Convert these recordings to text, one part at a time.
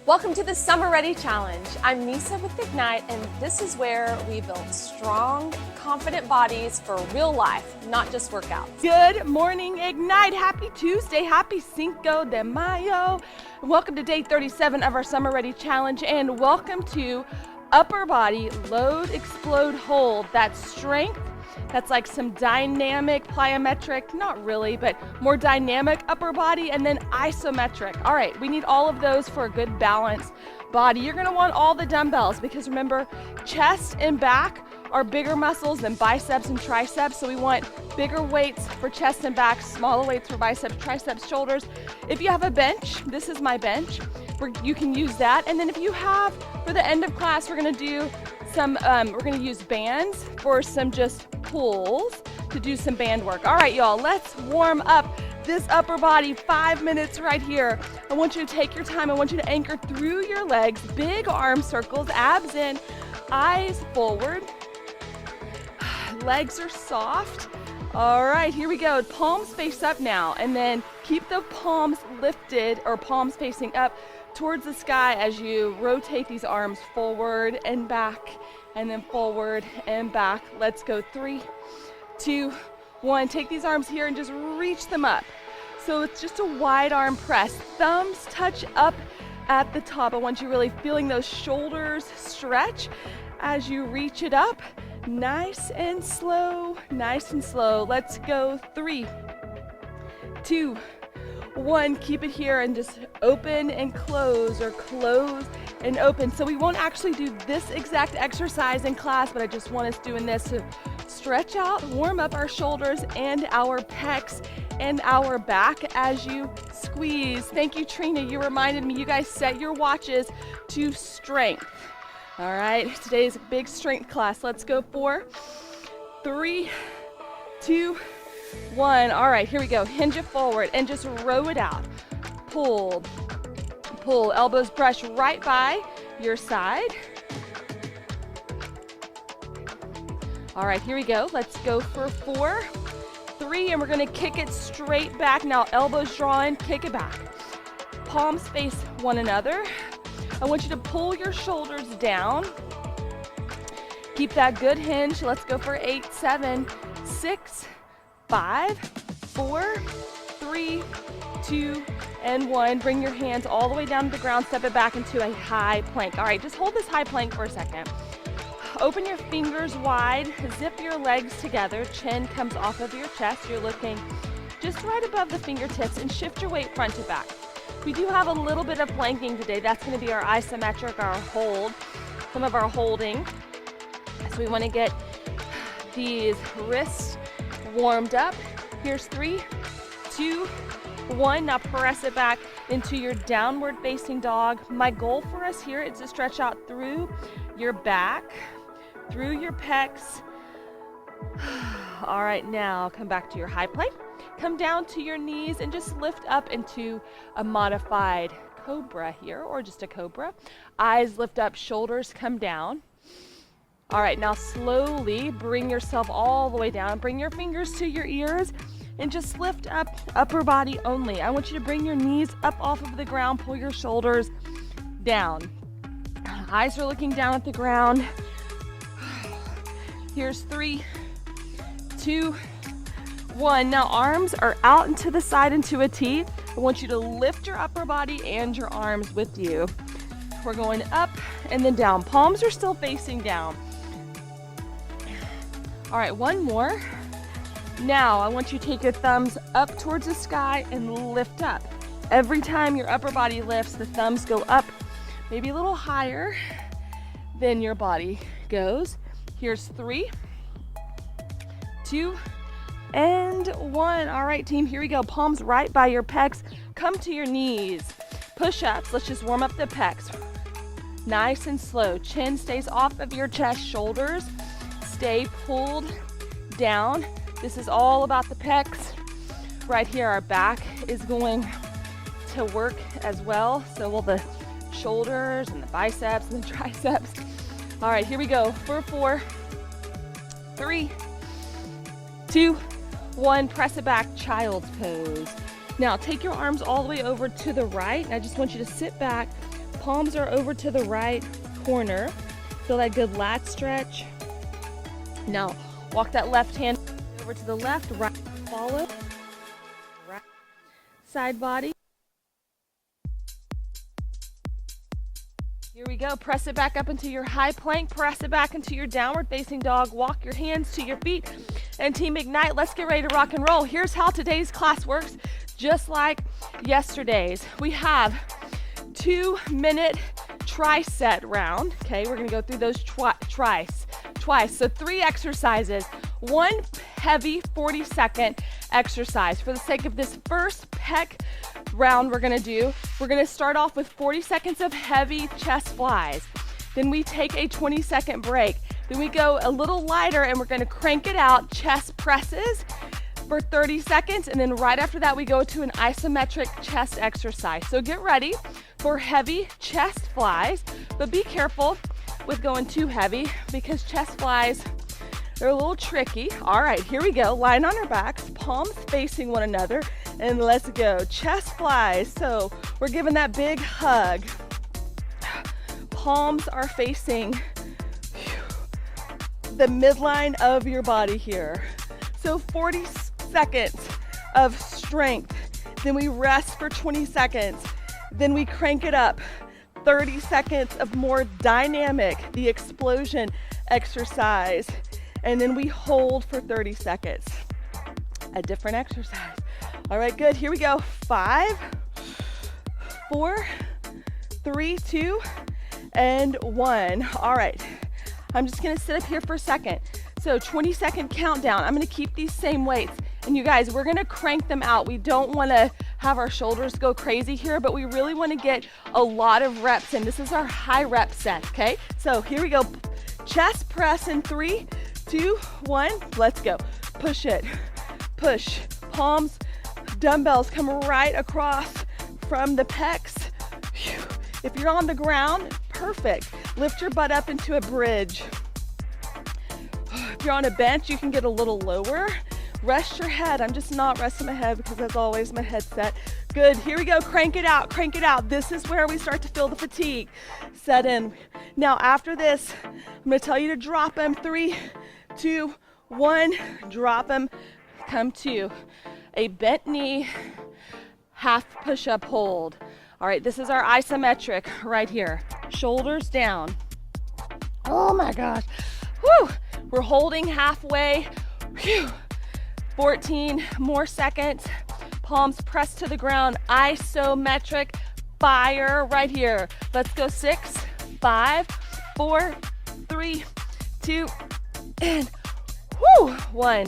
Welcome to the Summer Ready Challenge. I'm Nisa with Ignite, and this is where we build strong, confident bodies for real life, not just workouts. Good morning, Ignite. Happy Tuesday. Happy Cinco de Mayo. Welcome to day 37 of our Summer Ready Challenge, and welcome to upper body load, explode, hold. That's strength. That's like some dynamic plyometric, not really, but more dynamic upper body, and then isometric. All right, we need all of those for a good balanced body. You're gonna want all the dumbbells because remember, chest and back are bigger muscles than biceps and triceps, so we want bigger weights for chest and back, smaller weights for biceps, triceps, shoulders. If you have a bench, this is my bench, you can use that. And then if you have, for the end of class, we're gonna do some, we're gonna use bands for some just pulls to do some band work. All right, y'all, let's warm up this upper body, 5 minutes right here. I want you to take your time. I want you to anchor through your legs, big arm circles, abs in, eyes forward. Legs are soft. All right, here we go. Palms face up now, and then keep the palms lifted or palms facing up towards the sky as you rotate these arms forward and back, and then forward and back. Let's go. 3, 2, 1. Take these arms here and just reach them up. So it's just a wide arm press. Thumbs touch up at the top. I want you really feeling those shoulders stretch as you reach it up. Nice and slow, nice and slow. Let's go. 3, 2, 1. Keep it here and just open and close, or close and open. So we won't actually do this exact exercise in class, but I just want us doing this to stretch out, warm up our shoulders and our pecs and our back as you squeeze. Thank you, Trina. You reminded me, you guys set your watches to strength. All right, today's a big strength class. Let's go. 4, 3, 2, 1. All right, here we go. Hinge it forward and just row it out. Pull, pull. Elbows brush right by your side. All right, here we go. Let's go for 4, 3, and we're gonna kick it straight back. Now elbows draw in, kick it back. Palms face one another. I want you to pull your shoulders down. Keep that good hinge. Let's go for 8, 7, 6, 5, 4, 3, 2, and 1. Bring your hands all the way down to the ground. Step it back into a high plank. All right, just hold this high plank for a second. Open your fingers wide. Zip your legs together. Chin comes off of your chest. You're looking just right above the fingertips, and shift your weight front to back. We do have a little bit of planking today. That's going to be our isometric, our hold, some of our holding. So we want to get these wrists warmed up. Here's 3, 2, 1. Now press it back into your downward facing dog. My goal for us here is to stretch out through your back, through your pecs. All right, now come back to your high plank. Come down to your knees and just lift up into a modified cobra here, or just a cobra. Eyes lift up, shoulders come down. All right, now slowly bring yourself all the way down. Bring your fingers to your ears and just lift up, upper body only. I want you to bring your knees up off of the ground, pull your shoulders down. Eyes are looking down at the ground. Here's 3, 2, 1. Now arms are out and to the side into a T. I want you to lift your upper body and your arms with you. We're going up and then down. Palms are still facing down. All right, one more. Now I want you to take your thumbs up towards the sky and lift up. Every time your upper body lifts, the thumbs go up, maybe a little higher than your body goes. Here's 3, 2, and 1. All right, team, here we go. Palms right by your pecs. Come to your knees. Push-ups. Let's just warm up the pecs. Nice and slow. Chin stays off of your chest. Shoulders stay pulled down. This is all about the pecs. Right here, our back is going to work as well. So will the shoulders and the biceps and the triceps. All right, here we go. For 4, 3, 2, 1. Press it back, child's pose. Now take your arms all the way over to the right. And I just want you to sit back, Palms are over to the right corner. Feel that good lat stretch. Now, walk that left hand over to the left, right, follow. Right. Side body. Here we go. Press it back up into your high plank. Press it back into your downward facing dog. Walk your hands to your feet. And Team Ignite, let's get ready to rock and roll. Here's how today's class works, just like yesterday's. We have 2-minute tricep round. Okay, we're gonna go through those twice. So 3 exercises, 1 heavy 40-second exercise. For the sake of this first pec round we're gonna start off with 40 seconds of heavy chest flies. Then we take a 20-second break. Then we go a little lighter and we're gonna crank it out, chest presses for 30 seconds. And then right after that, we go to an isometric chest exercise. So get ready for heavy chest flies, but be careful with going too heavy because chest flies, they're a little tricky. All right, here we go. Lying on our backs, palms facing one another, and let's go. Chest flies. So we're giving that big hug. Palms are facing the midline of your body here. So 40 seconds of strength. Then we rest for 20 seconds. Then we crank it up. 30 seconds of more dynamic, the explosion exercise. And then we hold for 30 seconds. A different exercise. All right, good. Here we go. 5, 4, 3, 2, and 1. All right. I'm just gonna sit up here for a second. So 20-second countdown. I'm gonna keep these same weights. And you guys, we're gonna crank them out. We don't wanna have our shoulders go crazy here, but we really wanna get a lot of reps in. This is our high rep set, okay? So here we go. Chest press in 3, 2, 1, let's go. Push it, push. Palms, dumbbells come right across from the pecs. If you're on the ground, perfect. Lift your butt up into a bridge. If you're on a bench, you can get a little lower. Rest your head. I'm just not resting my head because as always, my head's set. Good, here we go, crank it out, crank it out. This is where we start to feel the fatigue set in. Now after this, I'm gonna tell you to drop them. 3, 2, 1, drop them. Come to a bent knee, half push-up hold. All right, this is our isometric right here. Shoulders down. Oh my gosh. Whew. We're holding halfway. Whew. 14 more seconds. Palms pressed to the ground. Isometric fire right here. Let's go. 6, 5, 4, 3, 2, and 1.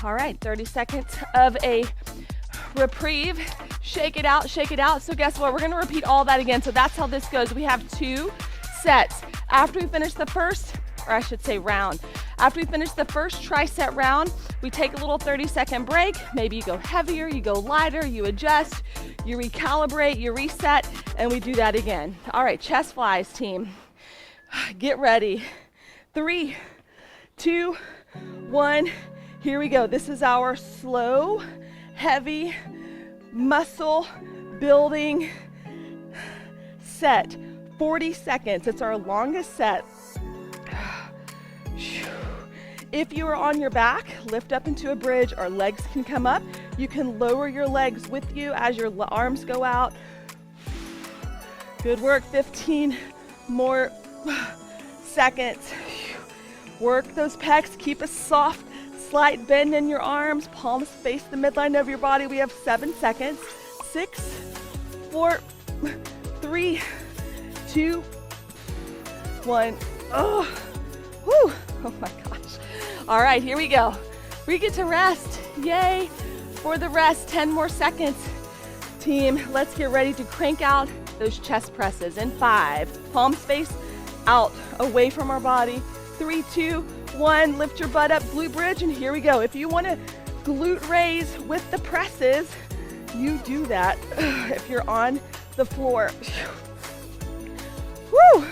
All right, 30 seconds of a reprieve. Shake it out, shake it out. So guess what? We're gonna repeat all that again. So that's how this goes. We have 2 sets. After we finish the first, or I should say round, after we finish the first tricep round, we take a little 30-second break. Maybe you go heavier, you go lighter, you adjust, you recalibrate, you reset, and we do that again. All right, chest flies, team. Get ready. 3, 2, 1. Here we go. This is our slow, heavy, muscle building set. 40 seconds. It's our longest set. If you are on your back, lift up into a bridge. Our legs can come up. You can lower your legs with you as your arms go out. Good work. 15 more seconds. Work those pecs. Keep a soft, slight bend in your arms. Palms face the midline of your body. We have 7 seconds. 6, 4, 3, 2, 1. Oh, whew. Oh my gosh. All right, here we go. We get to rest. Yay for the rest. 10 more seconds. Team, let's get ready to crank out those chest presses in 5. Palms face out, away from our body. 3, 2, 1. Lift your butt up, glute bridge, and here we go. If you want to glute raise with the presses, you do that if you're on the floor. Woo!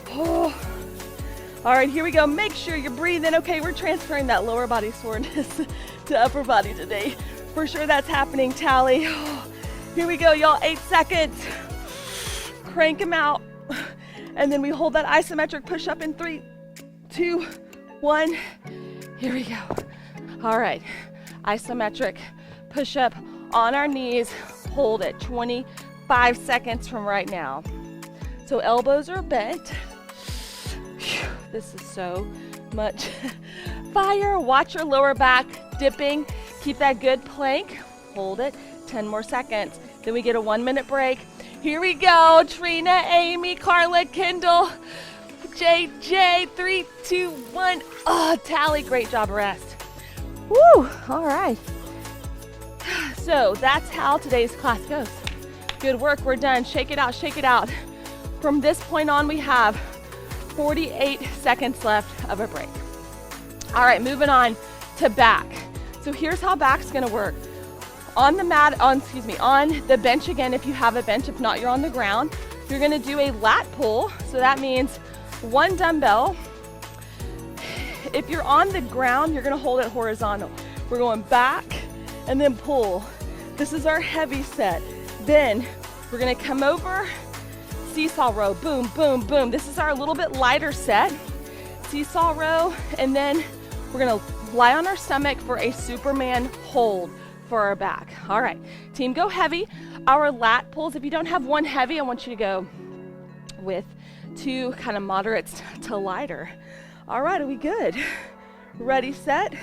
Oh. All right, here we go. Make sure you're breathing. Okay, we're transferring that lower body soreness to upper body today. For sure that's happening, Tally. Here we go, y'all. 8 seconds. crank them out. And then we hold that isometric push up in 3, 2, 1. Here we go. All right, isometric push up on our knees. Hold it 25 seconds from right now. So elbows are bent. Whew, this is so much fire. Watch your lower back dipping. Keep that good plank. Hold it 10 more seconds. Then we get a 1-minute break. Here we go. Trina, Amy, Carla, Kendall, JJ, 3, 2, 1. Oh, Tally, great job, rest. Woo, all right. So that's how today's class goes. Good work, we're done. Shake it out, shake it out. From this point on, we have 48 seconds left of a break. All right, moving on to back. So here's how back's gonna work. On the mat, on the bench again, if you have a bench, if not, you're on the ground. You're gonna do a lat pull. So that means 1 dumbbell. If you're on the ground, you're gonna hold it horizontal. We're going back and then pull. This is our heavy set. Then we're gonna come over, seesaw row, boom, boom, boom. This is our little bit lighter set. Seesaw row, and then we're gonna lie on our stomach for a Superman hold for our back. All right, team, go heavy. Our lat pulls, if you don't have one heavy, I want you to go with 2 kind of moderates to lighter. All right, are we good? Ready, set?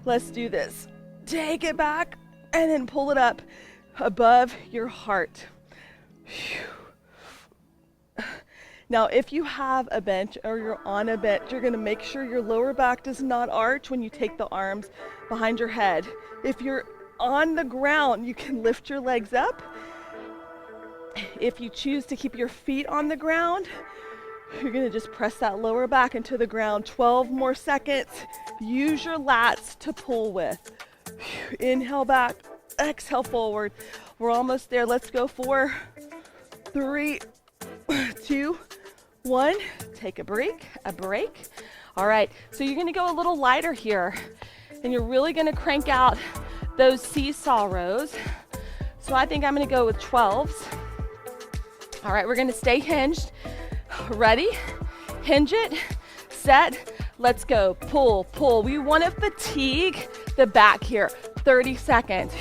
Let's do this. Take it back and then pull it up above your heart. Now, if you have a bench or you're on a bench, you're gonna make sure your lower back does not arch when you take the arms behind your head. If you're on the ground, you can lift your legs up. If you choose to keep your feet on the ground, you're gonna just press that lower back into the ground. 12 more seconds. Use your lats to pull with. Inhale back, exhale forward. We're almost there. Let's go. 4, 3, 2, 1. Take a break, All right, so you're gonna go a little lighter here, and you're really gonna crank out those seesaw rows. So I think I'm gonna go with 12s. All right, we're gonna stay hinged. Ready? Hinge it, set, let's go. Pull, pull. We wanna fatigue the back here. 30 seconds.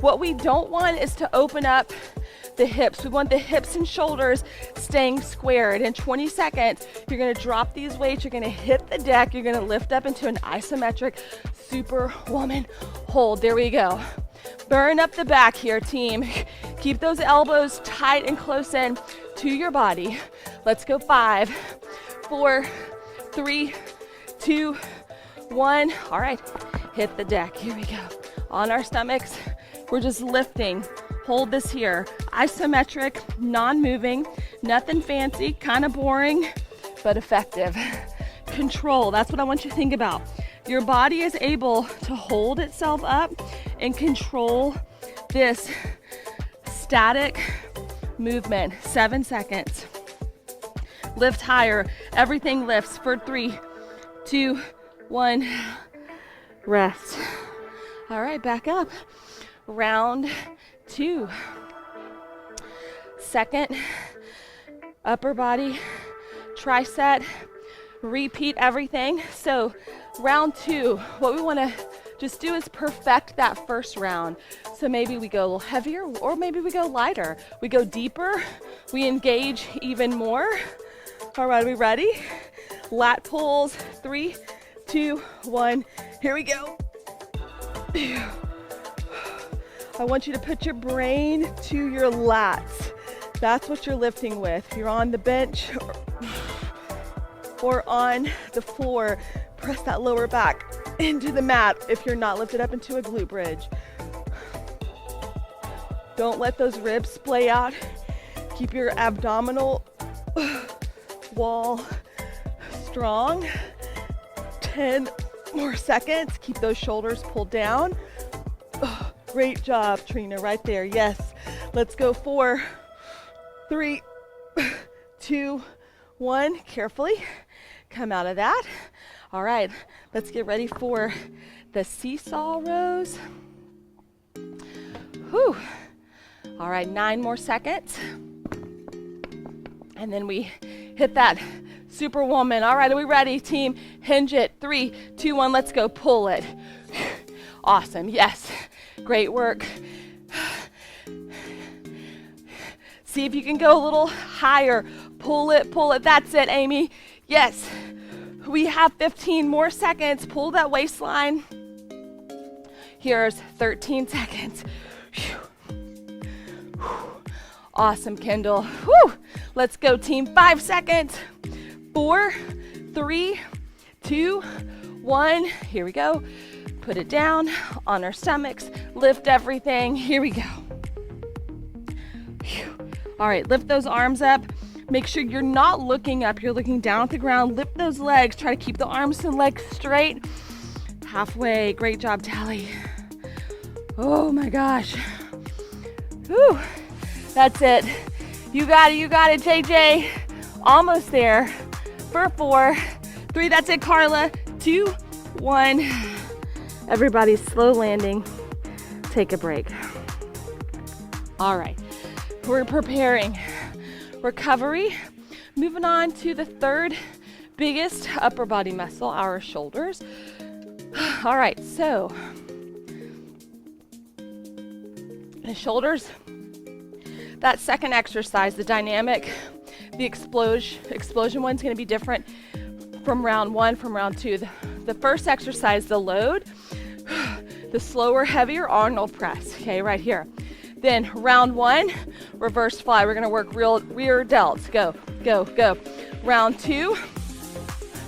What we don't want is to open up the hips. We want the hips and shoulders staying squared. In 20 seconds, you're gonna drop these weights, you're gonna hit the deck, you're gonna lift up into an isometric Superwoman hold. There we go. Burn up the back here, team. Keep those elbows tight and close in to your body. Let's go. 5, 4, 3, 2, 1. All right, hit the deck. Here we go. On our stomachs, we're just lifting. Hold this here. Isometric, non-moving, nothing fancy, kind of boring, but effective. Control, that's what I want you to think about. Your body is able to hold itself up and control this static movement. 7 seconds. Lift higher. Everything lifts for 3, 2, 1. Rest. All right, back up. Round 2. Second upper body tricep. Repeat everything. So round 2, what we want to just do is perfect that first round. So maybe we go a little heavier, or maybe we go lighter. We go deeper, we engage even more. All right, are we ready? Lat pulls. 3, 2, 1. Here we go. I want you to put your brain to your lats. That's what you're lifting with. If you're on the bench or on the floor, press that lower back into the mat if you're not lifted up into a glute bridge. Don't let those ribs splay out. Keep your abdominal wall strong. 10 more seconds. Keep those shoulders pulled down. Oh, great job, Trina, right there. Yes. Let's go. 4, 3, 2, 1. Carefully come out of that. All right, let's get ready for the seesaw rows. Whew. All right, 9 more seconds. And then we hit that Superwoman. All right, are we ready, team? Hinge it. 3, 2, 1, let's go. Pull it. Awesome, yes. Great work. See if you can go a little higher. Pull it, pull it. That's it, Amy. Yes. We have 15 more seconds. Pull that waistline. Here's 13 seconds. Awesome, Kendall. Whew. Let's go, team. 5 seconds. 4, 3, 2, 1. Here we go. Put it down on our stomachs. Lift everything. Here we go. All right, lift those arms up. Make sure you're not looking up. You're looking down at the ground. Lift those legs. Try to keep the arms and legs straight. Halfway. Great job, Tally. Oh my gosh. Whew. That's it. You got it, JJ. Almost there. For 4, 3, that's it, Carla. 2, 1. Everybody's slow landing. Take a break. All right, we're preparing recovery. Moving on to the third biggest upper body muscle, our shoulders. All right, so the shoulders, that second exercise, the dynamic, the explosion one's gonna be different from round 1, from round 2. The first exercise, the load, the slower, heavier Arnold press, okay, right here. Then round 1, reverse fly. We're gonna work rear delts. Go, go, go. Round 2,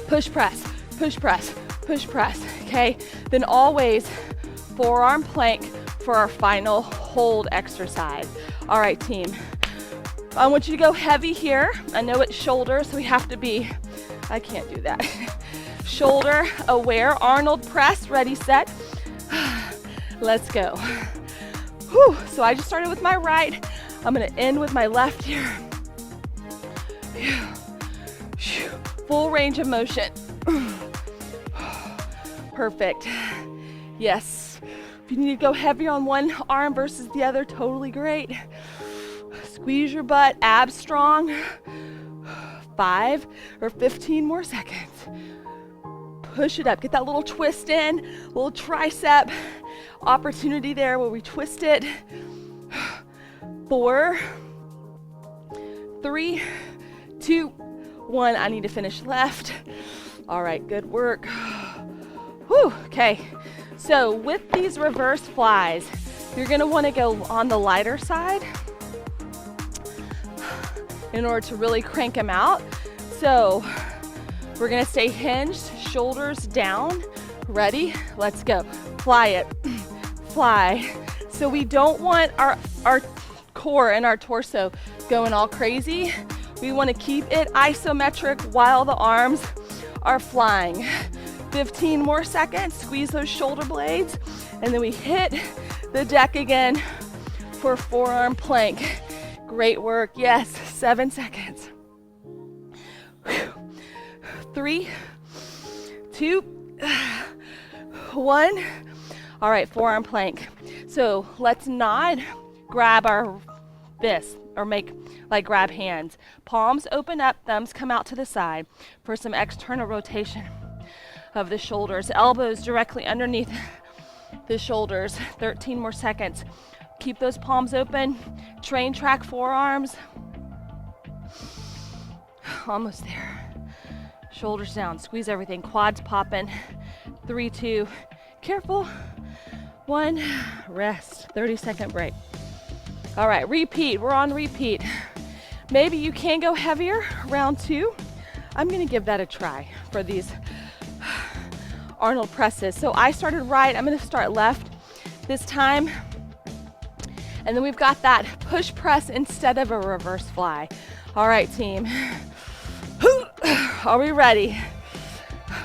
push press, push press, push press, okay? Then always forearm plank for our final hold exercise. All right, team. I want you to go heavy here. I know it's shoulder, so we have to be, I can't do that. Shoulder aware, Arnold press, ready, set. Let's go. Whew. So I just started with my right. I'm gonna end with my left here. Full range of motion. Perfect. Yes. If you need to go heavier on one arm versus the other, totally great. Squeeze your butt, abs strong. 5 or 15 more seconds. Push it up, get that little twist in, little tricep opportunity there where we twist it. 4, 3, 2, 1. I need to finish left. All right, good work. Whew, okay. So with these reverse flies, you're gonna wanna go on the lighter side in order to really crank them out. So we're gonna stay hinged, shoulders down. Ready? Let's go. Fly it. Fly. So we don't want our core and our torso going all crazy. We want to keep it isometric while the arms are flying. 15 more seconds. Squeeze those shoulder blades. And then we hit the deck again for forearm plank. Great work. Yes, 7 seconds. 3, 2, 1. All right, forearm plank. So let's not grab our fists or make like grab hands. Palms open up, thumbs come out to the side for some external rotation of the shoulders. Elbows directly underneath the shoulders. 13 more seconds. Keep those palms open. Train track forearms. Almost there. Shoulders down, squeeze everything, quads popping. 3, 2, careful. 1, rest, 30-second break. All right, repeat, we're on repeat. Maybe you can go heavier, round 2. I'm gonna give that a try for these Arnold presses. So I started right, I'm gonna start left this time. And then we've got that push press instead of a reverse fly. All right, team. Are we ready?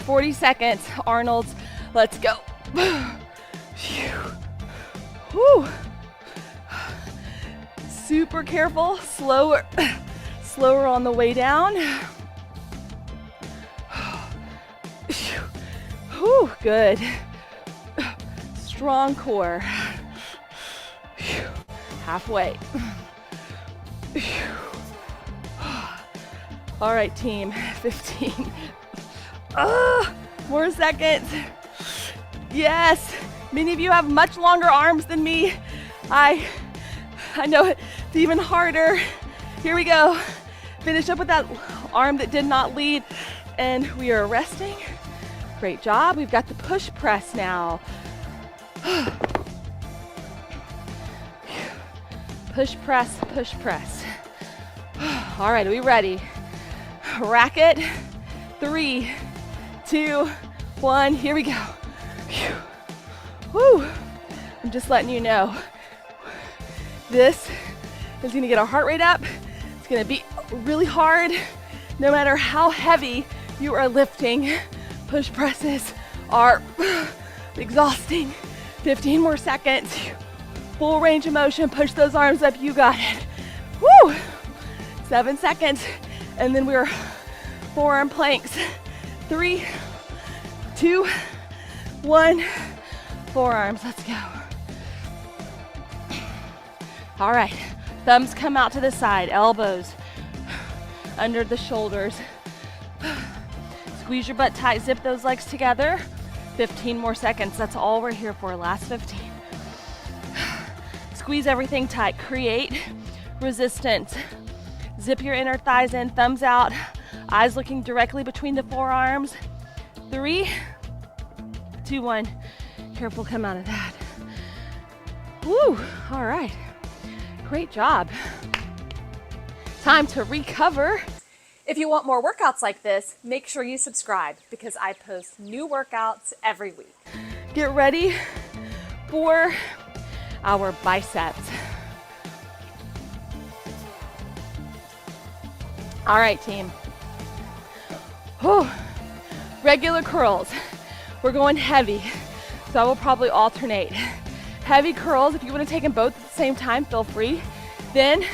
40 seconds, Arnold's, let's go. Whew. Super careful, slower on the way down. Whew, good. Strong core. Halfway. All right, team, 15. More seconds. Yes, many of you have much longer arms than me. I know it's even harder. Here we go. Finish up with that arm that did not lead, and we are resting. Great job. We've got the push press now. Push press, push press. All right, are we ready? Rack it. 3, 2, 1, here we go. Woo. I'm just letting you know, this is gonna get our heart rate up. It's gonna be really hard. No matter how heavy you are lifting, push presses are exhausting. 15 more seconds. Full range of motion, push those arms up, you got it. Woo! 7 seconds, and then we're forearm planks. 3, 2, 1, forearms, let's go. All right, thumbs come out to the side, elbows under the shoulders. Squeeze your butt tight, zip those legs together. 15 more seconds, that's all we're here for, last 15. Squeeze everything tight, create resistance. Zip your inner thighs in, thumbs out, eyes looking directly between the forearms. 3, 2, 1. Careful, come out of that. Woo, all right. Great job. Time to recover. If you want more workouts like this, make sure you subscribe because I post new workouts every week. Get ready for our biceps. All right, team. Whew. Regular curls. We're going heavy, so I will probably alternate. Heavy curls, if you want to take them both at the same time, feel free. Then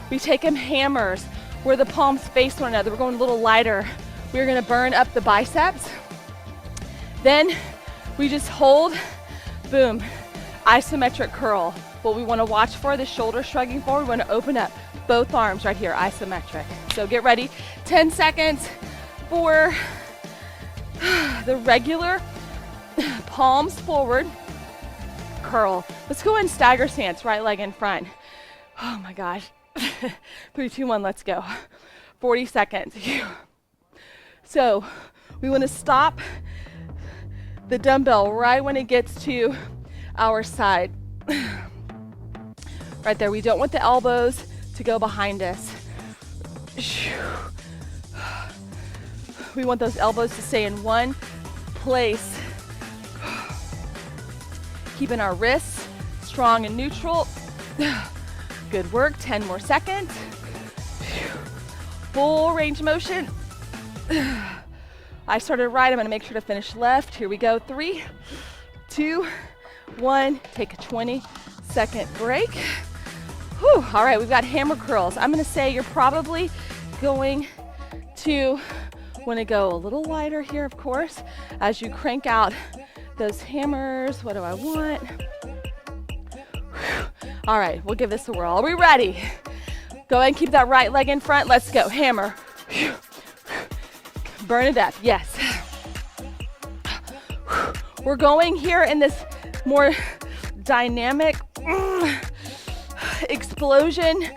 we take them hammers, where the palms face one another. We're going a little lighter. We're gonna burn up the biceps. Then we just hold, boom, isometric curl. What we wanna watch for, the shoulder shrugging forward, we wanna open up both arms right here, isometric. So get ready, 10 seconds for the regular palms forward curl. Let's go in stagger stance, right leg in front. Oh my gosh. 3, 2, 1, let's go. 40 seconds. So we want to stop the dumbbell right when it gets to our side. Right there. We don't want the elbows to go behind us. We want those elbows to stay in one place. Keeping our wrists strong and neutral. Good work, 10 more seconds. Full range of motion. I started right, I'm gonna make sure to finish left. Here we go, 3, 2, 1. Take a 20-second break. Whew. All right, we've got hammer curls. I'm gonna say you're probably going to wanna go a little lighter here, of course, as you crank out those hammers. What do I want? All right, we'll give this a whirl. Are we ready? Go ahead and keep that right leg in front. Let's go, hammer. Burn it up, yes. We're going here in this more dynamic explosion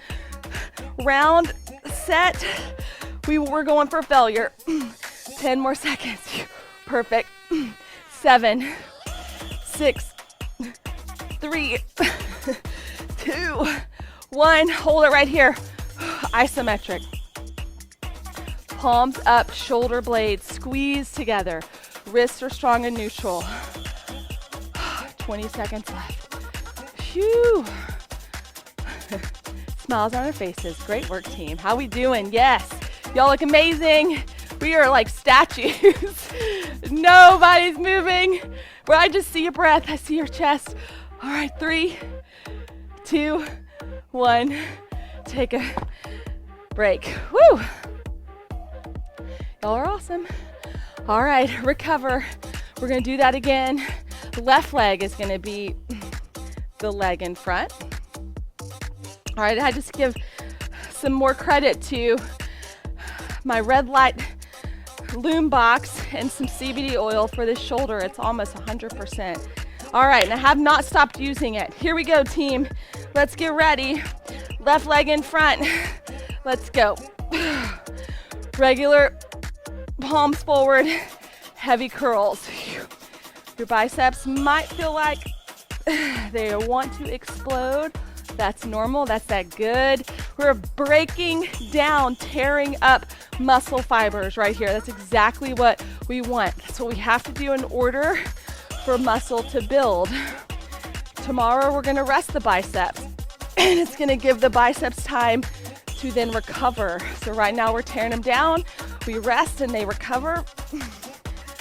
round set. We're going for failure. 10 more seconds. Perfect. 7, 6, 3, 2, 1. Hold it right here. Isometric. Palms up, shoulder blades squeeze together. Wrists are strong and neutral. 20 seconds left. Phew. Smiles on our faces. Great work, team. How we doing? Yes. Y'all look amazing. We are like statues. Nobody's moving. But I just see your breath. I see your chest. All right, 3, 2, 1. Take a break. Woo! Y'all are awesome. All right, recover. We're gonna do that again. Left leg is gonna be the leg in front. All right, I just give some more credit to my red light loom box and some CBD oil for this shoulder. It's almost 100%. All right, and I have not stopped using it. Here we go, team. Let's get ready. Left leg in front. Let's go. Regular palms forward, heavy curls. Your biceps might feel like they want to explode. That's normal, that's that good. We're breaking down, tearing up muscle fibers right here. That's exactly what we want. That's what we have to do in order for muscle to build. Tomorrow we're gonna rest the biceps and it's gonna give the biceps time to then recover. So right now we're tearing them down, we rest and they recover.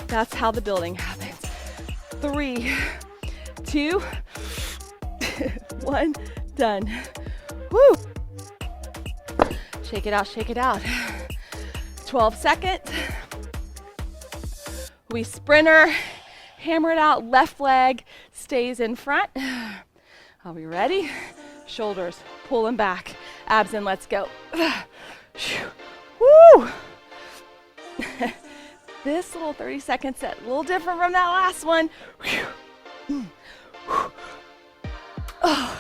That's how the building happens. 3, 2, 1, done. Woo! Shake it out, shake it out. 12 seconds. We sprinter, hammer it out, left leg stays in front. Are we ready? Shoulders, pull them back. Abs in, let's go. Woo! This little 30-second set, a little different from that last one. Oh,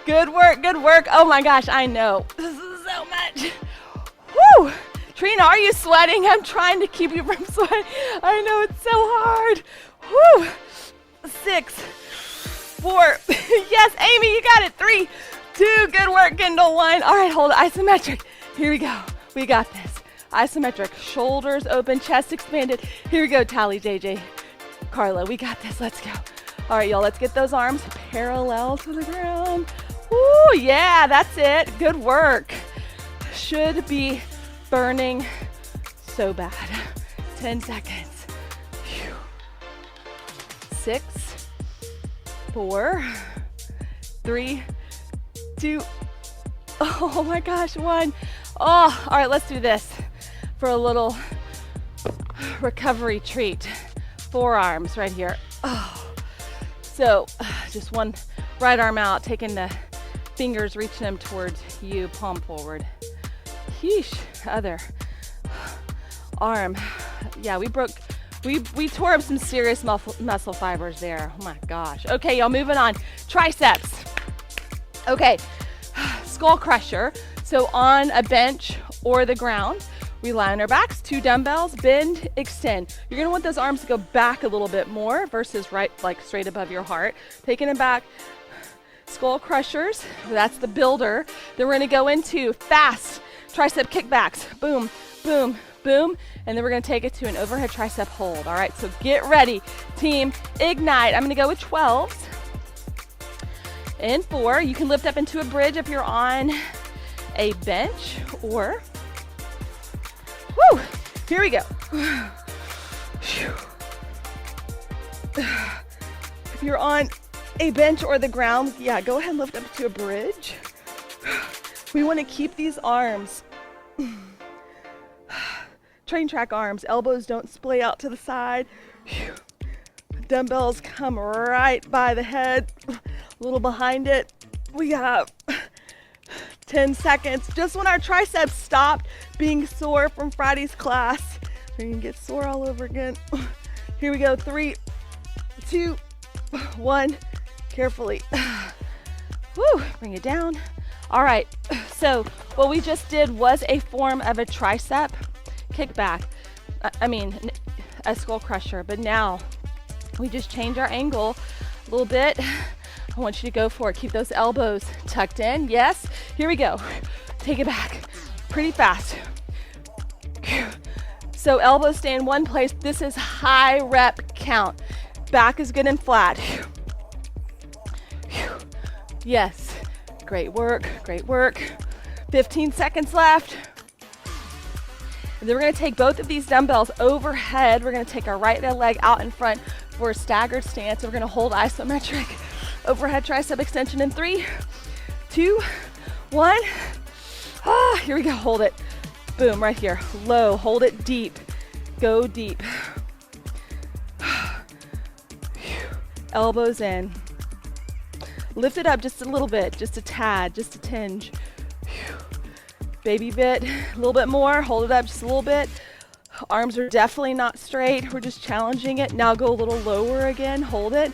good work, good work. Oh my gosh, I know. This is so much. Woo! Trina, are you sweating? I'm trying to keep you from sweating. I know it's so hard. Woo! 6, 4. Yes, Amy, you got it. 3, 2. Good work, Kendall. 1. All right, hold it. Isometric. Here we go. We got this. Isometric. Shoulders open, chest expanded. Here we go, Tally, JJ. Carla, we got this. Let's go. All right, y'all, let's get those arms parallel to the ground. Ooh, yeah, that's it. Good work. Should be burning so bad. 10 seconds. 6, 4, 3, 2. Oh my gosh, 1. Oh, all right, let's do this for a little recovery treat. Forearms right here. Oh. So just one right arm out, taking the fingers, reaching them towards you, palm forward. Yeesh, other arm. Yeah, we tore up some serious muscle fibers there. Oh my gosh. Okay, y'all, moving on. Triceps. Okay, skull crusher. So on a bench or the ground, we lie on our backs, 2 dumbbells, bend, extend. You're gonna want those arms to go back a little bit more versus right, like straight above your heart. Taking it back, skull crushers, that's the builder. Then we're gonna go into fast tricep kickbacks, boom, boom, boom. And then we're gonna take it to an overhead tricep hold. All right, so get ready, team, ignite. I'm gonna go with 12s. In 4, you can lift up into a bridge if you're on a bench or woo! Here we go. If you're on a bench or the ground, yeah, go ahead and lift up to a bridge. We want to keep these arms, train track arms, elbows don't splay out to the side. Dumbbells come right by the head, a little behind it. We got 10 seconds. Just when our triceps stopped being sore from Friday's class, we're gonna get sore all over again. Here we go. 3, 2, 1. Carefully. Woo, bring it down. All right, so what we just did was a form of a tricep kickback. I mean, a skull crusher, but now we just change our angle a little bit. I want you to go for it. Keep those elbows tucked in. Yes, here we go. Take it back pretty fast. So elbows stay in one place. This is high rep count. Back is good and flat. Yes, great work, great work. 15 seconds left. And then we're gonna take both of these dumbbells overhead. We're gonna take our right leg out in front for a staggered stance. We're gonna hold isometric overhead tricep extension in 3, 2, 1. Here we go, hold it. Boom, right here, low, hold it deep, go deep. Elbows in. Lift it up just a little bit, just a tad, just a tinge. Baby bit, a little bit more. Hold it up just a little bit. Arms are definitely not straight. We're just challenging it. Now go a little lower again. Hold it.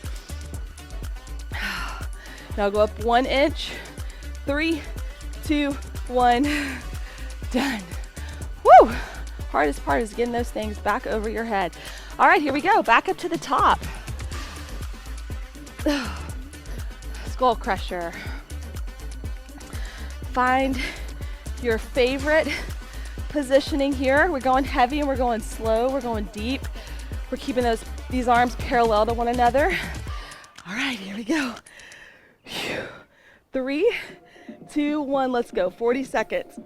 Now go up 1 inch. 3, 2, 1. Done. Woo! Hardest part is getting those things back over your head. All right, here we go. Back up to the top. Skull crusher. Find your favorite positioning here. We're going heavy and we're going slow. We're going deep. We're keeping these arms parallel to one another. All right, here we go. 3, 2, 1, let's go. 40 seconds.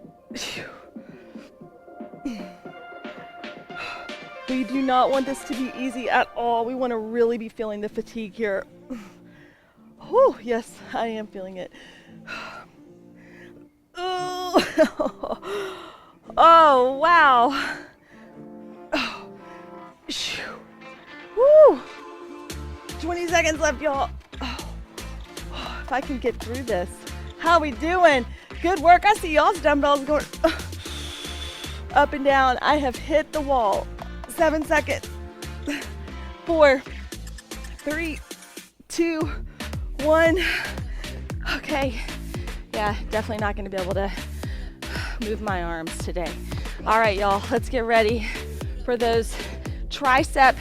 We do not want this to be easy at all. We want to really be feeling the fatigue here. Oh, yes, I am feeling it. Oh, wow. Woo. 20 seconds left, y'all. If I can get through this. How we doing? Good work. I see y'all's dumbbells going up and down. I have hit the wall. 7 seconds. 4, 3, 2, 1. Okay. Yeah, definitely not going to be able to move my arms today. All right, y'all, let's get ready for those tricep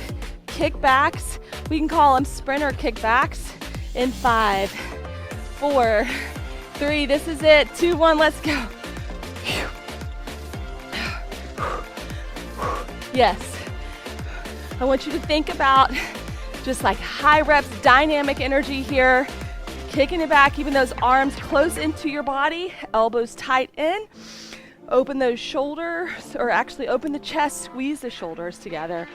kickbacks. We can call them sprinter kickbacks in 5, 4, 3, this is it, 2, 1, let's go. Yes. I want you to think about just like high reps, dynamic energy here, kicking it back, keeping those arms close into your body, elbows tight in. Open those shoulders, or actually open the chest, squeeze the shoulders together.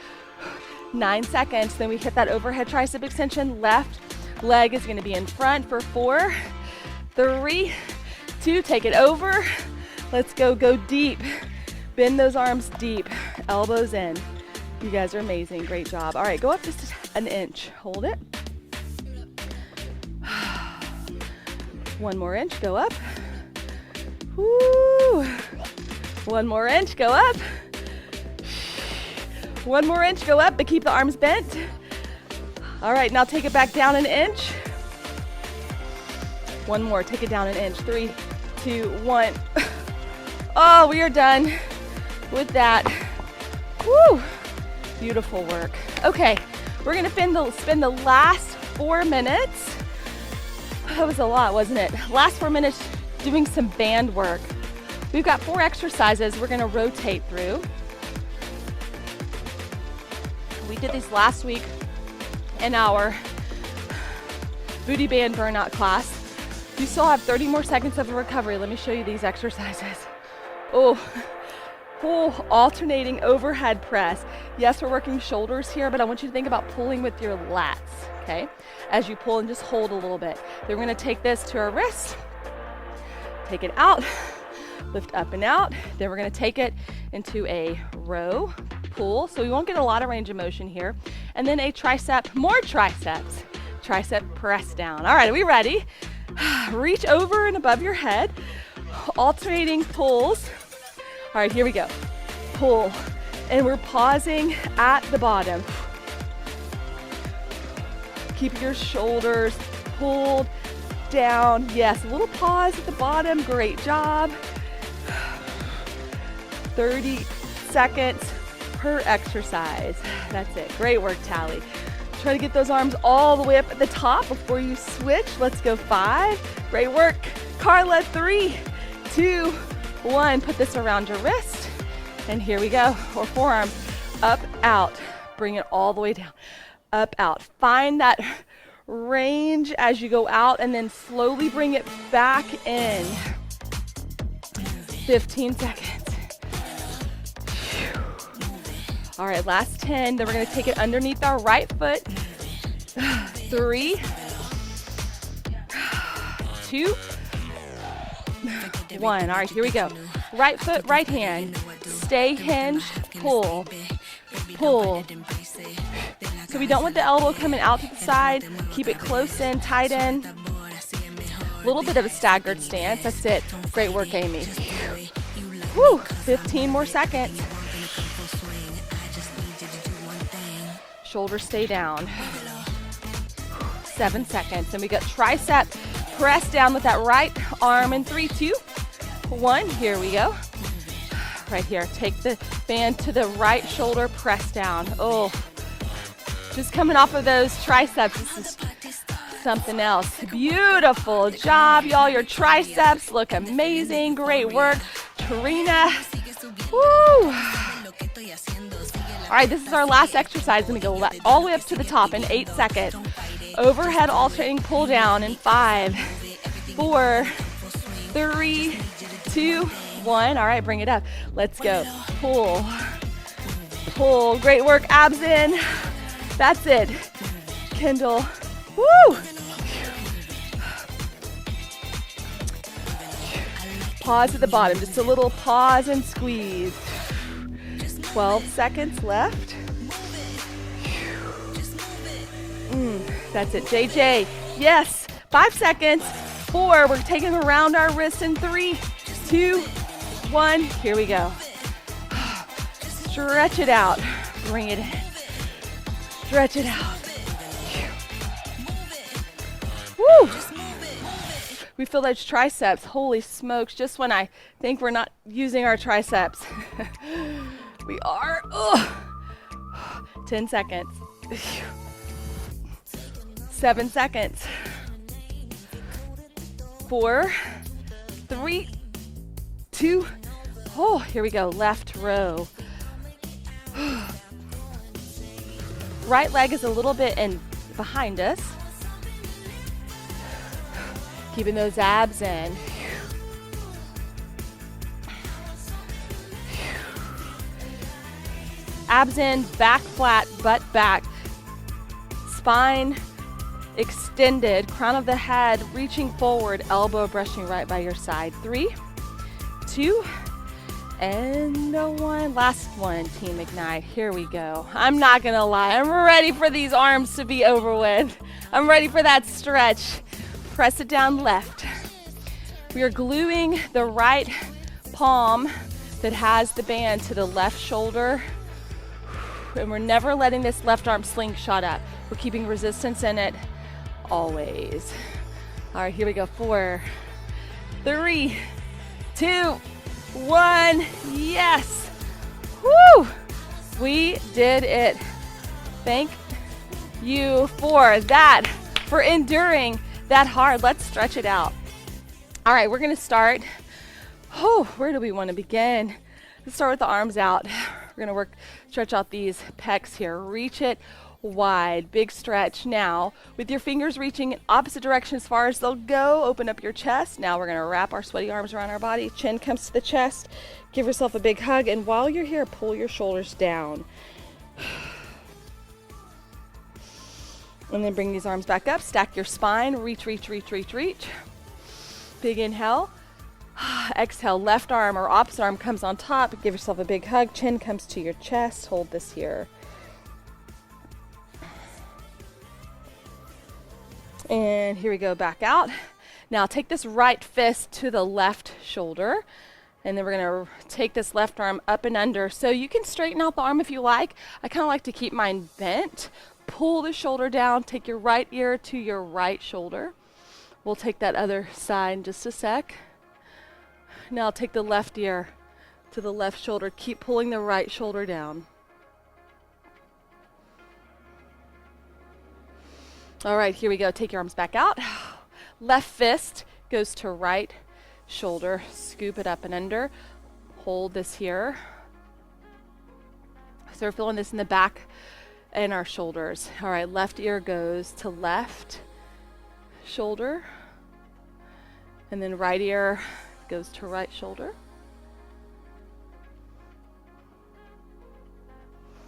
9 seconds, then we hit that overhead tricep extension. Left leg is gonna be in front for 4, 3, 2, take it over. Let's go deep. Bend those arms deep, elbows in. You guys are amazing, great job. All right, go up just 1 inch, hold it. 1 more inch, go up. Woo. 1 more inch, go up. 1 more inch, go up, but keep the arms bent. All right, now take it back down 1 inch. 1 more, take it down 1 inch. 3, 2, 1. Oh, we are done with that. Woo! Beautiful work. Okay, we're gonna spend the last 4 minutes. That was a lot, wasn't it? Last 4 minutes doing some band work. We've got 4 exercises we're gonna rotate through. We did these last week in our booty band burnout class. You still have 30 more seconds of a recovery. Let me show you these exercises. Oh, alternating overhead press. Yes, we're working shoulders here, but I want you to think about pulling with your lats, okay? As you pull and just hold a little bit. Then we're gonna take this to our wrist, take it out, lift up and out. Then we're gonna take it into a row pull, so we won't get a lot of range of motion here. And then a more triceps, tricep press down. All right, are we ready? Reach over and above your head, alternating pulls. All right, here we go. Pull, and we're pausing at the bottom. Keep your shoulders pulled down. Yes, a little pause at the bottom. Great job. 30 seconds per exercise. That's it. Great work, Tally. Try to get those arms all the way up at the top before you switch. Let's go 5. Great work. Carla, 3, 2, 1. Put this around your wrist. And here we go. Or forearms. Up, out. Bring it all the way down. Up, out. Find that range as you go out and then slowly bring it back in. 15 seconds. All right, last 10. Then we're gonna take it underneath our right foot. 3, 2, 1. All right, here we go. Right foot, right hand. Stay hinged, pull, pull. So we don't want the elbow coming out to the side. Keep it close in, tight in. A little bit of a staggered stance. That's it. Great work, Amy. Woo, 15 more seconds. Shoulders stay down. 7 seconds. And we got tricep press down with that right arm in 3, 2, 1. Here we go. Right here. Take the band to the right shoulder, press down. Oh, just coming off of those triceps. This is something else. Beautiful job, y'all. Your triceps look amazing. Great work, Trina. Woo. All right, this is our last exercise. Let me go all the way up to the top in 8 seconds. Overhead alternating pull down in 5, 4, 3, 2, 1. All right, bring it up. Let's go. Pull, pull. Great work, abs in. That's it. Kendall. Woo! Pause at the bottom. Just a little pause and squeeze. 12 seconds left. That's it. JJ. Yes. 5 seconds. 4. We're taking them around our wrists in 3, 2, 1. Here we go. Stretch it out. Bring it in. Stretch it out. Woo! We feel those triceps. Holy smokes. Just when I think we're not using our triceps. We are. 10 seconds. 7 seconds. 4, 3, 2. Oh, here we go. Left row. Right leg is a little bit in behind us. Keeping those abs in. Abs in, back flat, butt back. Spine extended, crown of the head reaching forward, elbow brushing right by your side. 3, 2, and 1. Last one, Team Ignite. Here we go. I'm not gonna lie, I'm ready for these arms to be over with. I'm ready for that stretch. Press it down left. We are gluing the right palm that has the band to the left shoulder. And we're never letting this left arm slingshot up. We're keeping resistance in it always. All right, here we go. 4, 3, 2, 1. Yes. Woo! We did it. Thank you for that, for enduring that hard. Let's stretch it out. All right, we're gonna start. Oh, where do we want to begin? Let's start with the arms out. We're gonna stretch out these pecs here. Reach it wide, big stretch. Now, with your fingers reaching in opposite direction as far as they'll go, open up your chest. Now we're gonna wrap our sweaty arms around our body. Chin comes to the chest. Give yourself a big hug, and while you're here, pull your shoulders down. And then bring these arms back up. Stack your spine. Reach, reach, reach, reach, reach. Big inhale. Exhale, left arm or opposite arm comes on top. Give yourself a big hug. Chin comes to your chest. Hold this here. And here we go, back out. Now take this right fist to the left shoulder. And then we're gonna take this left arm up and under. So you can straighten out the arm if you like. I kind of like to keep mine bent. Pull the shoulder down. Take your right ear to your right shoulder. We'll take that other side in just a sec. Now take the left ear to the left shoulder. Keep pulling the right shoulder down. All right, here we go. Take your arms back out. Left fist goes to right shoulder. Scoop it up and under. Hold this here. So we're feeling this in the back and our shoulders. All right, left ear goes to left shoulder. And then right ear goes to right shoulder.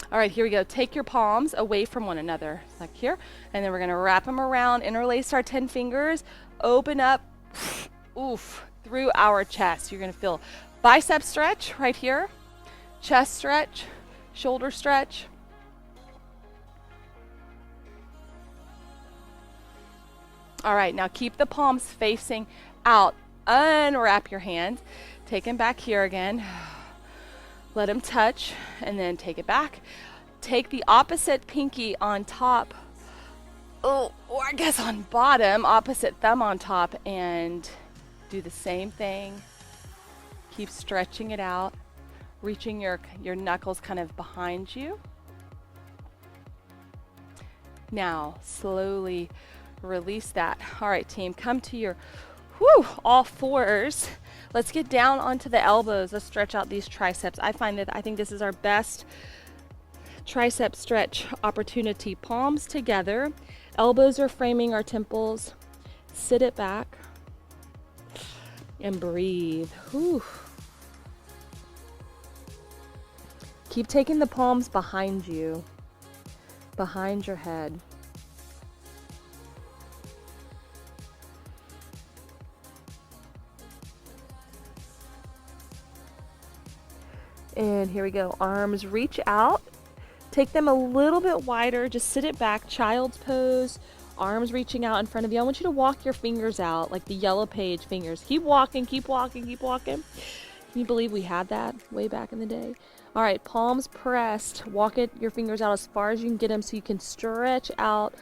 All right, here we go. Take your palms away from one another, like here. And then we're gonna wrap them around, interlace our 10 fingers, open up, oof, through our chest. You're gonna feel bicep stretch right here, chest stretch, shoulder stretch. All right, now keep the palms facing out. Unwrap your hands. Take them back here again. Let them touch, and then take it back. Take the opposite pinky on top, or I guess on bottom, opposite thumb on top, and do the same thing. Keep stretching it out, reaching your knuckles kind of behind you. Now, slowly release that. All right, team, come to your all fours. Let's get down onto the elbows. Let's stretch out these triceps. I think this is our best tricep stretch opportunity. Palms together. Elbows are framing our temples. Sit it back and breathe. Whew. Keep taking the palms behind you, behind your head. And here we go. Arms reach out. Take them a little bit wider. Just sit it back. Child's pose. Arms reaching out in front of you. I want you to walk your fingers out like the yellow page fingers. Keep walking, keep walking, keep walking. Can you believe we had that way back in the day? All right, palms pressed. Walk your fingers out as far as you can get them so you can stretch out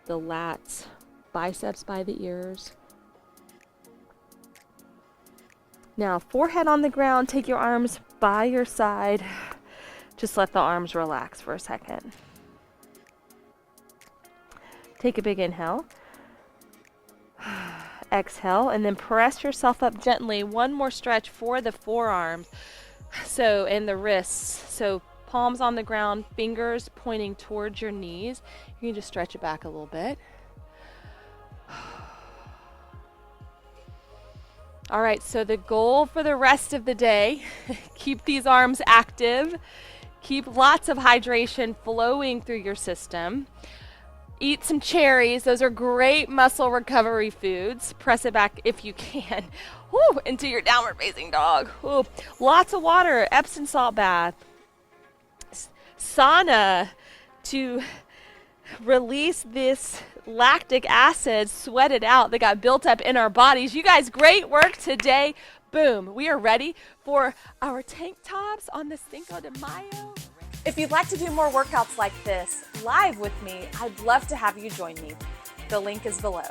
the lats. Biceps by the ears. Now, forehead on the ground. Take your arms by your side. Just let the arms relax for a second. Take a big inhale. Exhale, and then press yourself up gently. One more stretch for the forearms. And the wrists. So palms on the ground, fingers pointing towards your knees. You can just stretch it back a little bit. All right, so the goal for the rest of the day, keep these arms active, keep lots of hydration flowing through your system. Eat some cherries. Those are great muscle recovery foods. Press it back if you can. Woo, into your downward facing dog. Woo. Lots of water, Epsom salt bath. Sauna to release this lactic acid, sweat it out that got built up in our bodies. You guys, great work today. Boom. We are ready for our tank tops on the Cinco de Mayo. If you'd like to do more workouts like this live with me, I'd love to have you join me. The link is below.